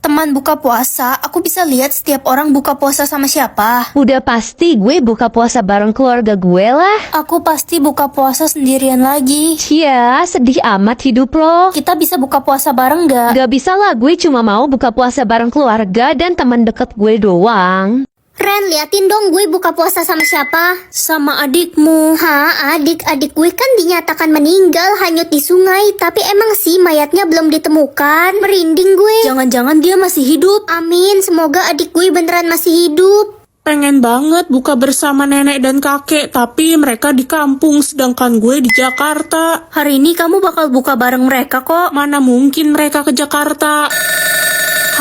Teman buka puasa, aku bisa lihat setiap orang buka puasa sama siapa. Udah pasti gue buka puasa bareng keluarga gue lah. Aku pasti buka puasa sendirian lagi. Cia, sedih amat hidup lo. Kita bisa buka puasa bareng gak? Gak bisa lah, gue cuma mau buka puasa bareng keluarga dan teman deket gue doang. Ren, liatin dong gue buka puasa sama siapa? Sama adikmu. Hah, adik gue kan dinyatakan meninggal hanyut di sungai. Tapi emang sih mayatnya belum ditemukan. Merinding gue. Jangan-jangan dia masih hidup. Amin, semoga adik gue beneran masih hidup. Pengen banget buka bersama nenek dan kakek, tapi mereka di kampung sedangkan gue di Jakarta. Hari ini kamu bakal buka bareng mereka kok. Mana mungkin mereka ke Jakarta?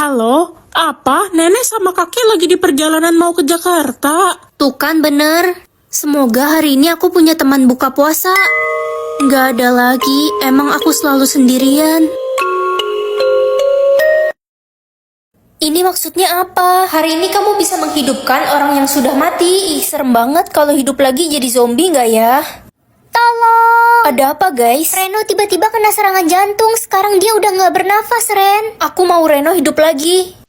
Halo? Apa? Nenek sama kakek lagi di perjalanan mau ke Jakarta. Tuh kan bener. Semoga hari ini aku punya teman buka puasa. Nggak ada lagi, emang aku selalu sendirian. Ini maksudnya apa? Hari ini kamu bisa menghidupkan orang yang sudah mati. Ih, serem banget kalau hidup lagi jadi zombie nggak ya? Tolong! Ada apa guys? Reno tiba-tiba kena serangan jantung. Sekarang dia udah gak bernafas, Ren. Aku mau Reno hidup lagi.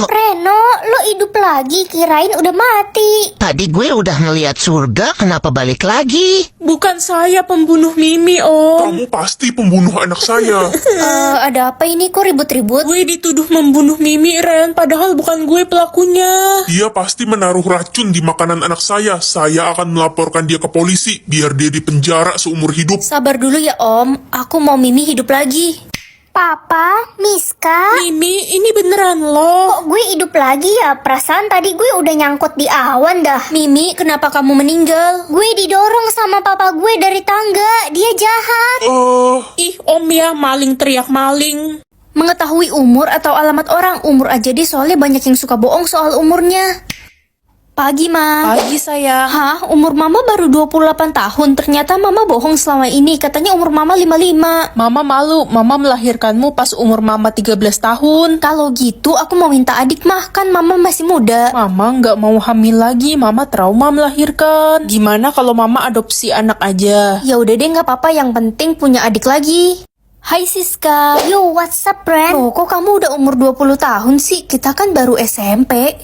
Reno, lo hidup lagi, kirain udah mati. Tadi gue udah ngeliat surga, kenapa balik lagi? Bukan saya pembunuh Mimi, Om. Kamu pasti pembunuh anak saya. Ada apa ini? Kok ribut-ribut? Gue dituduh membunuh Mimi, Ren, padahal bukan gue pelakunya. Dia pasti menaruh racun di makanan anak saya. Saya akan melaporkan dia ke polisi, biar dia dipenjara seumur hidup. Sabar dulu ya Om, aku mau Mimi hidup lagi. Papa, Miska, Mimi, ini beneran lo. kok gue hidup lagi ya? Perasaan tadi gue udah nyangkut di awan dah. Mimi, kenapa kamu meninggal? Gue didorong sama papa gue dari tangga. Dia jahat. Ih, Om ya, maling teriak maling. Mengetahui umur atau alamat orang, umur aja deh soalnya banyak yang suka bohong soal umurnya. Pagi, Ma. Pagi, sayang. Hah, umur Mama baru 28 tahun. Ternyata Mama bohong selama ini. Katanya umur Mama 55. Mama malu, Mama melahirkanmu pas umur Mama 13 tahun. Kalau gitu, aku mau minta adik, Mah. Kan Mama masih muda. Mama nggak mau hamil lagi, Mama trauma melahirkan. Gimana kalau Mama adopsi anak aja? Ya udah deh, nggak apa-apa. Yang penting punya adik lagi. Hai Siska. Yo, what's up, Ren? Loh, kok kamu udah umur 20 tahun sih? Kita kan baru SMP.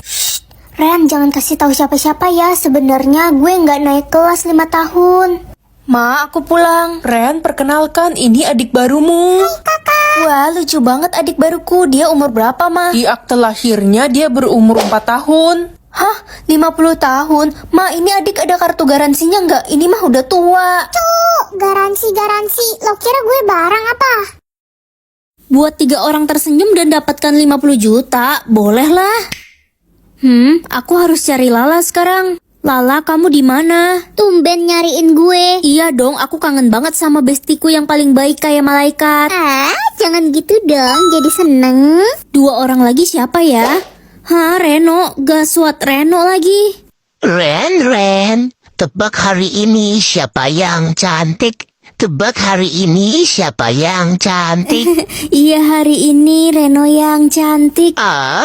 Ren, jangan kasih tahu siapa-siapa ya. Sebenarnya gue nggak naik kelas 5 tahun. Ma, aku pulang. Ren, perkenalkan, ini adik barumu. Wah, lucu banget adik baruku. Dia umur berapa, Ma? Di akte lahirnya dia berumur 4 tahun. Hah? 50 tahun? Ma, ini adik ada kartu garansinya nggak? Ini mah udah tua. Garansi. Lo kira gue barang apa? Buat 3 orang tersenyum dan dapatkan 50 juta, boleh lah. Aku harus cari Lala sekarang. Lala, kamu di mana? Tumben nyariin gue. Iya dong, aku kangen banget sama bestiku yang paling baik kayak malaikat. Jangan gitu dong, jadi seneng. 2 orang lagi siapa ya? Hah, Reno, Gaswat Reno lagi. Ren, tebak hari ini siapa yang cantik? Tebak hari ini siapa yang cantik? Iya, hari ini Reno yang cantik.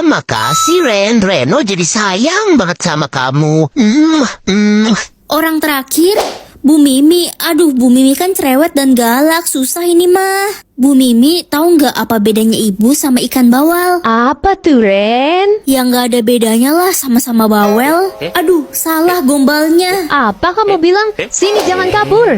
Makasih Ren, Reno jadi sayang banget sama kamu. Orang terakhir, Bu Mimi. Aduh, Bu Mimi kan cerewet dan galak, susah ini mah. Bu Mimi, tahu nggak apa bedanya ibu sama ikan bawal? Apa tuh, Ren? Ya nggak ada bedanya lah, sama-sama bawel. Aduh, salah gombalnya. Apa kamu bilang? Sini, jangan kabur.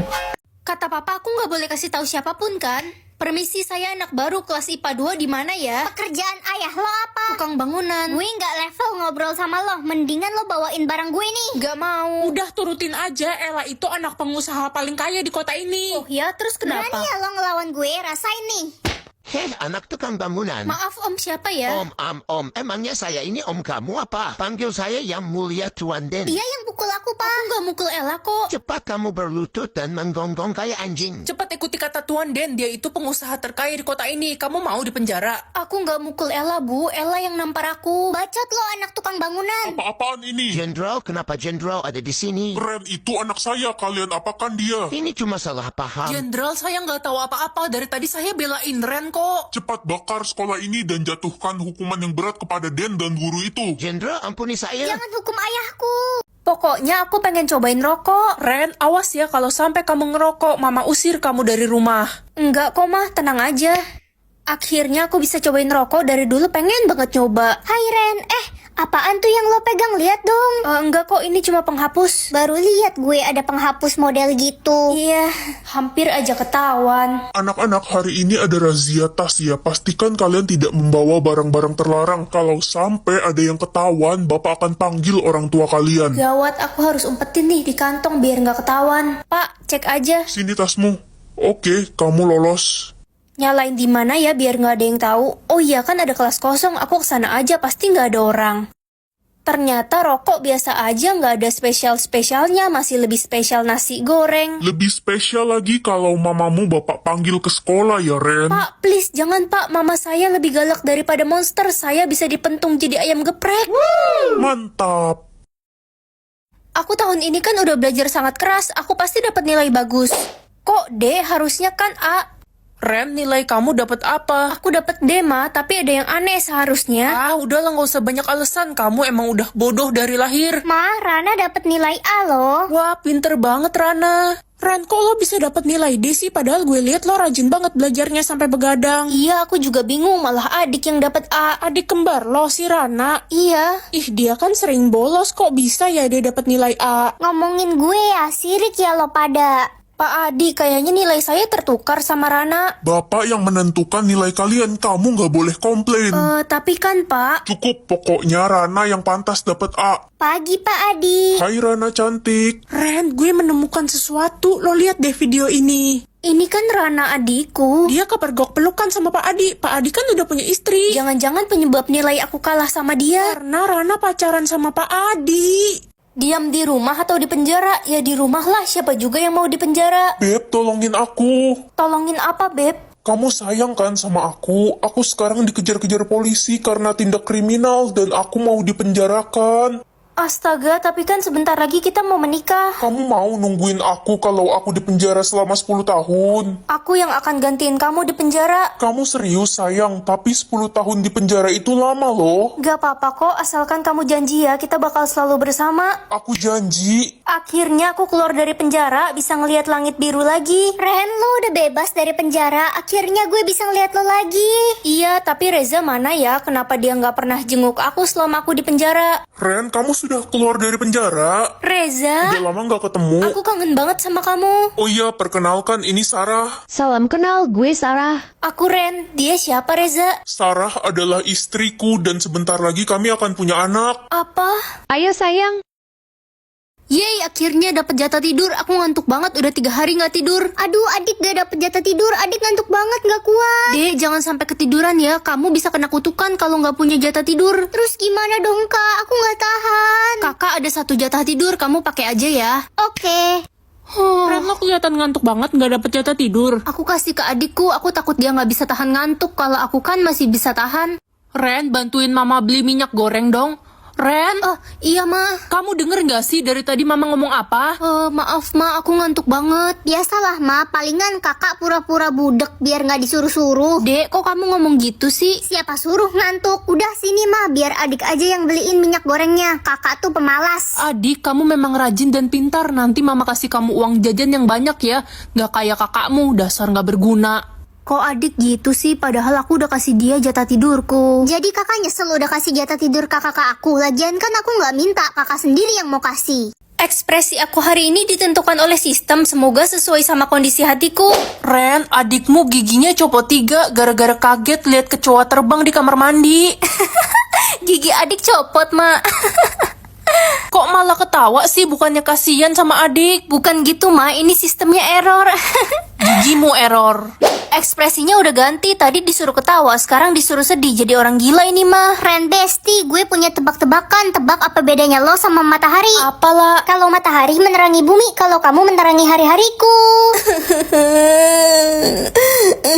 Kata papa aku nggak boleh kasih tahu siapapun kan? Permisi, saya anak baru kelas IPA 2 di mana ya? Pekerjaan ayah lo apa? Tukang bangunan. Gue nggak level ngobrol sama lo. Mendingan lo bawain barang gue nih. Nggak mau. Udah turutin aja, Ella itu anak pengusaha paling kaya di kota ini. Oh ya, terus Berani kenapa? ya lo ngelawan gue? Rasain nih. Heh, anak tukang bangunan. Maaf Om, siapa ya? Om, emangnya saya ini om kamu apa? Panggil saya yang mulia Tuan Den. Dia yang pukul aku, Pak. Aku nggak mukul Ella kok. Cepat kamu berlutut dan menggonggong kayak anjing. Cepat ikuti kata Tuan Den, dia itu pengusaha terkaya di kota ini. Kamu mau di penjara? Aku nggak mukul Ella, Bu. Ella yang nampar aku. Bacot lo anak tukang bangunan. Apa-apaan ini? Jenderal, kenapa Jenderal ada di sini? Ren, itu anak saya. Kalian apakan dia? Ini cuma salah paham. Jenderal, saya nggak tahu apa-apa. Dari tadi saya belain Ren kok. Cepat bakar sekolah ini dan jatuhkan hukuman yang berat kepada Den dan guru itu. Jenderal, ampuni saya. Jangan hukum ayahku. Pokoknya aku pengen cobain rokok. Ren, awas ya kalau sampai kamu ngerokok, Mama usir kamu dari rumah. Enggak kok, Mah. Tenang aja. Akhirnya aku bisa cobain rokok, dari dulu pengen banget nyoba. Hai Ren, apaan tuh yang lo pegang? Lihat dong. Enggak kok, ini cuma penghapus. Baru lihat gue ada penghapus model gitu. Iya, hampir aja ketahuan. Anak-anak, hari ini ada razia tas ya. Pastikan kalian tidak membawa barang-barang terlarang. Kalau sampai ada yang ketahuan, Bapak akan panggil orang tua kalian. Gawat, aku harus umpetin nih di kantong biar nggak ketahuan. Pak, cek aja. Sini tasmu. Oke, kamu lolos. Nyalain di mana ya biar nggak ada yang tahu. Oh iya kan ada kelas kosong, aku kesana aja pasti nggak ada orang. Ternyata rokok biasa aja, nggak ada spesial-spesialnya, masih lebih spesial nasi goreng. Lebih spesial lagi kalau mamamu Bapak panggil ke sekolah ya, Ren. Pak, please jangan Pak, mama saya lebih galak daripada monster, saya bisa dipentung jadi ayam geprek. Mantap. Aku tahun ini kan udah belajar sangat keras, aku pasti dapat nilai bagus. Kok D, harusnya kan A. Ren, nilai kamu dapat apa? Aku dapat D Ma, tapi ada yang aneh seharusnya. Udahlah nggak usah banyak alasan. Kamu emang udah bodoh dari lahir. Ma, Rana dapat nilai A loh. Wah, pinter banget Rana. Ren, kok lo bisa dapat nilai D sih? Padahal gue lihat lo rajin banget belajarnya sampai begadang. Iya, aku juga bingung, malah adik yang dapat A. Adik kembar lo si Rana. Iya. Ih, dia kan sering bolos, kok bisa ya dia dapat nilai A? Ngomongin gue ya, sirik ya lo pada. Pak Adi, kayaknya nilai saya tertukar sama Rana. Bapak yang menentukan nilai kalian, kamu nggak boleh komplain. Tapi kan Pak. Cukup, pokoknya Rana yang pantas dapat A. Pagi Pak Adi. Hai Rana cantik. Ren, gue menemukan sesuatu. Lo lihat deh video ini. Ini kan Rana adikku. Dia kepergok pelukan sama Pak Adi. Pak Adi kan udah punya istri. Jangan-jangan penyebab nilai aku kalah sama dia. Karena Rana pacaran sama Pak Adi. Diam di rumah atau di penjara? Ya di rumah lah, siapa juga yang mau di penjara. Beb, tolongin aku. Tolongin apa, Beb? Kamu sayang kan sama aku? Aku sekarang dikejar-kejar polisi karena tindak kriminal dan aku mau dipenjarakan. Astaga, tapi kan sebentar lagi kita mau menikah. Kamu mau nungguin aku kalau aku dipenjara selama 10 tahun? Aku yang akan gantiin kamu di penjara. Kamu serius sayang, tapi 10 tahun di penjara itu lama loh. Gak apa-apa kok, asalkan kamu janji ya, kita bakal selalu bersama. Aku janji. Akhirnya aku keluar dari penjara, bisa ngelihat langit biru lagi. Ren, lo udah bebas dari penjara. Akhirnya gue bisa ngeliat lo lagi. Iya, tapi Reza mana ya? Kenapa dia nggak pernah jenguk aku selama aku di penjara? Ren, kamu sudah keluar dari penjara? Reza, Udah lama nggak ketemu. aku kangen banget sama kamu. Oh iya, perkenalkan ini Sarah. Salam kenal, gue Sarah. Aku Ren, dia siapa Reza? Sarah adalah istriku dan sebentar lagi kami akan punya anak. Apa? Ayo sayang. Yeay, akhirnya dapat jatah tidur. Aku ngantuk banget, udah 3 hari nggak tidur. Aduh, adik gak dapet jatah tidur. Adik ngantuk banget, gak kuat. Dek, jangan sampai ketiduran ya. Kamu bisa kena kutukan kalau nggak punya jatah tidur. Terus gimana dong kak? Aku gak tahan. Kakak ada 1 jatah tidur, kamu pakai aja ya. Oke. Ren, lo kelihatan ngantuk banget, nggak dapet jatah tidur. Aku kasih ke adikku, aku takut dia nggak bisa tahan ngantuk. Kalau aku kan masih bisa tahan. Ren, bantuin mama beli minyak goreng dong. Ren, Iya ma. kamu denger nggak sih dari tadi mama ngomong apa? Maaf ma, aku ngantuk banget. Biasalah ma, palingan kakak pura-pura budek biar gak disuruh-suruh. Dek, kok kamu ngomong gitu sih? Siapa suruh ngantuk? Udah sini ma, biar adik aja yang beliin minyak gorengnya. Kakak tuh pemalas. Adik, kamu memang rajin dan pintar. Nanti mama kasih kamu uang jajan yang banyak ya. Nggak kayak kakakmu, dasar nggak berguna. Kok adik gitu sih? Padahal aku udah kasih dia jatah tidurku. Jadi kakak nyesel udah kasih jatah tidur kakak ke aku. Lagian kan aku gak minta, kakak sendiri yang mau kasih. Ekspresi aku hari ini ditentukan oleh sistem. Semoga sesuai sama kondisi hatiku. Ren, adikmu giginya copot 3 gara-gara kaget lihat kecoa terbang di kamar mandi. Gigi adik copot, ma. Kok malah ketawa sih? Bukannya kasihan sama adik? Bukan gitu, ma. Ini sistemnya error. Gigimu error. Ekspresinya udah ganti. Tadi disuruh ketawa, sekarang disuruh sedih. Jadi orang gila ini mah. Ren Besti, gue punya tebak-tebakan. Tebak apa bedanya lo sama matahari? Apalah. Kalau matahari menerangi bumi, kalau kamu menerangi hari-hariku.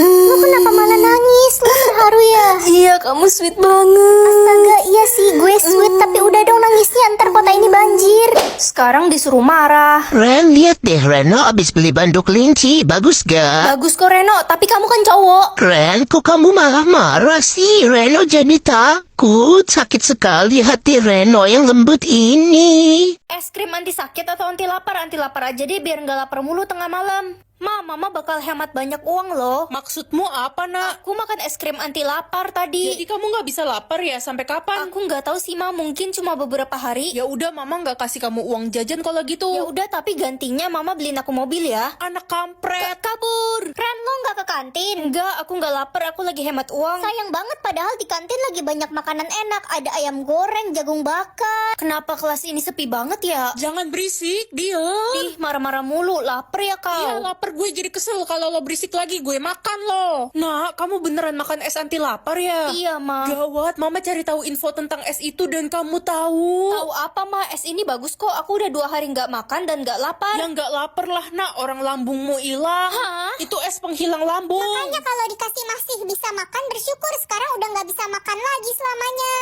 Lo kenapa malah nangis? Lo terharu ya? Iya, kamu sweet banget. Astaga, iya sih, gue sweet. Tapi udah dong nangisnya, ntar kota ini banjir. Sekarang disuruh marah. Ren, lihat deh Reno abis beli banduk kelinci. Bagus gak? Bagus kok Reno, tapi kamu kan cowok. Ren, kok kamu malah marah sih? Reno jadi takut. takut. Sakit sekali hati Reno yang lembut ini. Es krim anti sakit atau anti lapar? Anti lapar aja deh biar nggak lapar mulu tengah malam. Mama bakal hemat banyak uang loh. Maksudmu apa, Nak? Aku makan es krim anti lapar tadi. Jadi kamu nggak bisa lapar ya sampai kapan? Aku nggak tahu sih, Ma. Mungkin cuma beberapa hari. Ya udah, Mama nggak kasih kamu uang jajan kalau gitu. Ya udah, tapi gantinya Mama beliin aku mobil ya. Anak kampret. Kabur. Ren, lo nggak ke kantin? Enggak, aku nggak lapar. Aku lagi hemat uang. Sayang banget, padahal di kantin lagi banyak makanan enak. Ada ayam goreng, jagung bakar. Kenapa kelas ini sepi banget ya? Jangan berisik, diam. Ih, marah-marah mulu. Lapar ya kau? Iya, lapar, gue jadi kesel kalau lo berisik lagi, gue makan lo. Nah, kamu beneran makan es anti lapar ya? Iya, Ma. Gawat, Mama cari tahu info tentang es itu dan kamu tahu. Tahu apa, Ma? Es ini bagus kok. Aku udah 2 hari nggak makan dan nggak lapar. Ya nggak lapar lah, Nak. Orang lambungmu hilang. Hah? Itu es penghilang lambung. Makanya kalau dikasih masih bisa makan, bersyukur. Sekarang udah nggak bisa makan lagi selamanya.